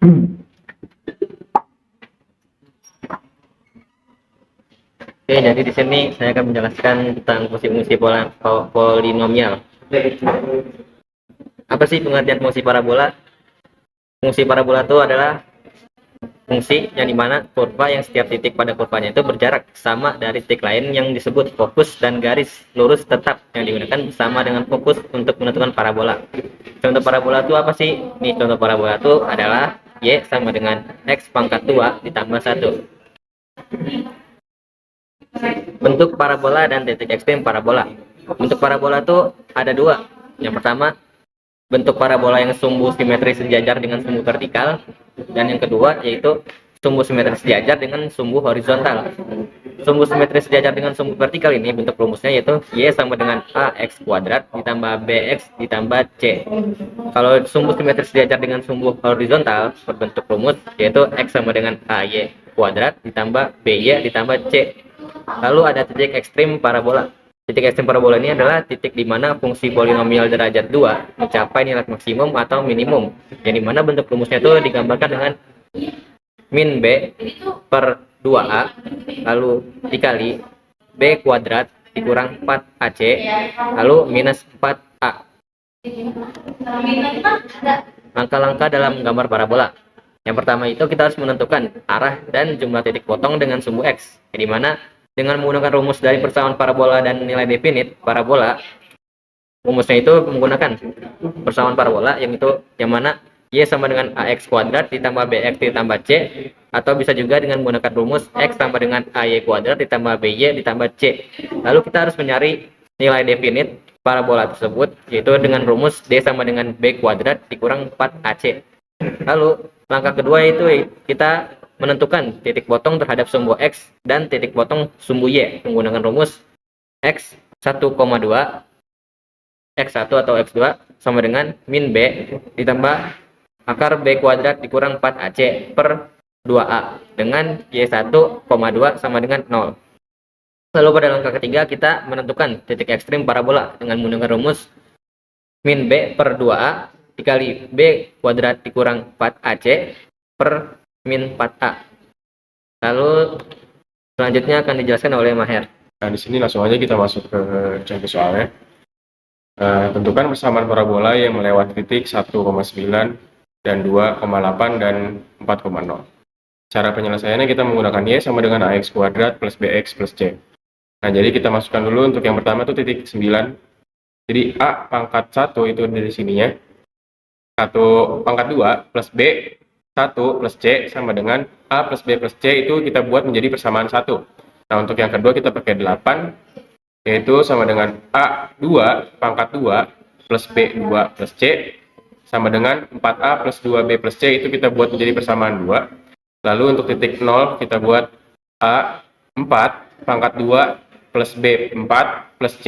Oke, jadi di sini saya akan menjelaskan tentang fungsi-fungsi polinomial. Apa sih pengertian fungsi parabola? Fungsi parabola itu adalah fungsi yang dimana kurva yang setiap titik pada kurvanya itu berjarak sama dari titik lain yang disebut fokus, dan garis lurus tetap yang digunakan sama dengan fokus untuk menentukan parabola. Contoh parabola itu apa sih? Nih, contoh parabola itu adalah Y sama dengan X pangkat 2 ditambah 1. Bentuk parabola dan titik ekstrem parabola. Bentuk parabola itu ada dua. Yang pertama, bentuk parabola yang sumbu simetris sejajar dengan sumbu vertikal, dan yang kedua yaitu sumbu simetris sejajar dengan sumbu horizontal. Sumbu simetris sejajar dengan sumbu vertikal ini bentuk rumusnya yaitu Y sama dengan AX kuadrat ditambah BX ditambah C. Kalau sumbu simetris sejajar dengan sumbu horizontal berbentuk rumus yaitu X sama dengan AY kuadrat ditambah BY ditambah C. Lalu ada titik ekstrim parabola. Titik ekstrim parabola ini adalah titik di mana fungsi polinomial derajat 2 mencapai nilai maksimum atau minimum, yang dimana bentuk rumusnya itu digambarkan dengan min B per 2A lalu dikali B kuadrat dikurang 4AC lalu minus 4A. Langkah-langkah dalam gambar parabola. Yang pertama itu kita harus menentukan arah dan jumlah titik potong dengan sumbu X, yang dimana dengan menggunakan rumus dari persamaan parabola dan nilai definit parabola, rumusnya itu menggunakan persamaan parabola yang mana Y sama dengan AX kuadrat ditambah BX ditambah C, atau bisa juga dengan menggunakan rumus X sama dengan AY kuadrat ditambah BY ditambah C. Lalu kita harus mencari nilai definit parabola tersebut, yaitu dengan rumus D sama dengan B kuadrat dikurang 4AC. Lalu langkah kedua itu kita menentukan titik potong terhadap sumbu X dan titik potong sumbu Y menggunakan rumus X 1,2 X1 atau X2 sama dengan min B ditambah akar B kuadrat dikurang 4AC per 2A dengan Y1,2 sama dengan 0. Lalu pada langkah ketiga kita menentukan titik ekstrim parabola dengan menggunakan rumus min B per 2A dikali B kuadrat dikurang 4AC per min 4A. Lalu selanjutnya akan dijelaskan oleh Maher. Nah, di sini langsung aja kita masuk ke contoh soalnya. Tentukan persamaan parabola yang melewati titik 1,9 dan 2,8 dan 4,0. Cara penyelesaiannya kita menggunakan Y sama dengan AX kuadrat plus BX plus C. Nah, jadi kita masukkan dulu untuk yang pertama itu titik 9. Jadi A pangkat 1 itu dari sininya. 1 pangkat 2 plus B 1 plus C sama dengan A plus B plus C, itu kita buat menjadi persamaan 1. Nah, untuk yang kedua kita pakai 8, yaitu sama dengan A2 pangkat 2 plus B2 plus C sama dengan 4A plus 2B plus C, itu kita buat menjadi persamaan 2. Lalu untuk titik 0 kita buat A4 pangkat 2 plus B4 plus C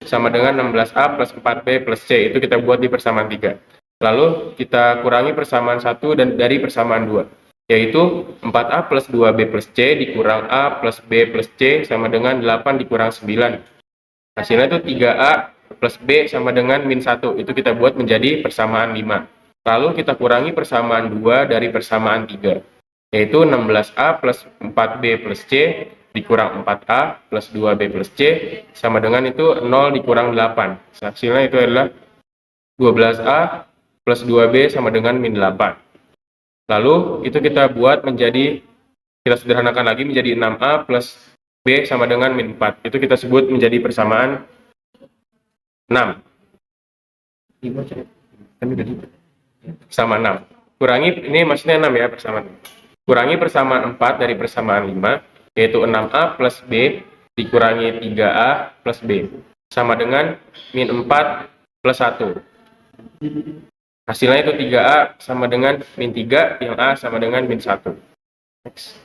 sama dengan 16A plus 4B plus C, itu kita buat di persamaan 3. Lalu kita kurangi persamaan 1 dan dari persamaan 2, yaitu 4A plus 2B plus C dikurang A plus B plus C sama dengan 8 dikurang 9. Hasilnya itu 3A plus B sama dengan min 1, itu kita buat menjadi persamaan 5. Lalu kita kurangi persamaan 2 dari persamaan 3, yaitu 16A plus 4B plus C dikurang 4A plus 2B plus C sama dengan itu 0 dikurang 8. Hasilnya itu adalah 12A plus 2B sama dengan min 8. Lalu itu kita buat menjadi, kita sederhanakan lagi menjadi 6A plus B sama dengan min 4. Itu kita sebut menjadi persamaan 6. Sama 6. Kurangi, ini maksudnya 6 ya, persamaan. Kurangi persamaan 4 dari persamaan 5, yaitu 6A plus B dikurangi 3A plus B sama dengan min 4 plus 1. Hasilnya itu 3A sama dengan min 3, yang A sama dengan min 1. Next.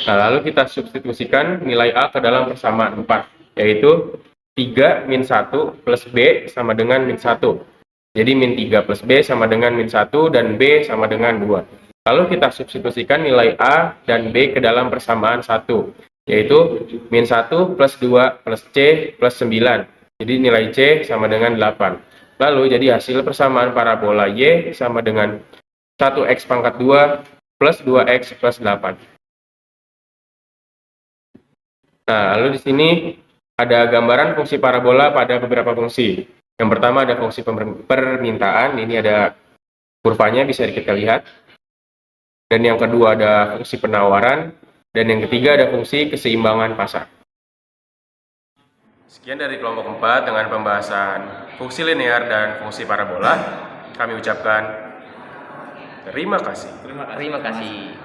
Nah, lalu kita substitusikan nilai A ke dalam persamaan 4, yaitu 3 min 1 plus B sama dengan min 1. Jadi min 3 plus B sama dengan min 1 dan B sama dengan 2. Lalu kita substitusikan nilai A dan B ke dalam persamaan 1, yaitu min 1 plus 2 plus C plus 9. Jadi nilai C sama dengan 8. Lalu jadi hasil persamaan parabola Y sama dengan 1x pangkat 2 plus 2x plus 8. Nah, lalu di sini ada gambaran fungsi parabola pada beberapa fungsi. Yang pertama ada fungsi permintaan, ini ada kurvanya bisa kita lihat. Dan yang kedua ada fungsi penawaran, dan yang ketiga ada fungsi keseimbangan pasar. Sekian dari kelompok 4 dengan pembahasan fungsi linear dan fungsi parabola. Kami ucapkan terima kasih. Terima kasih.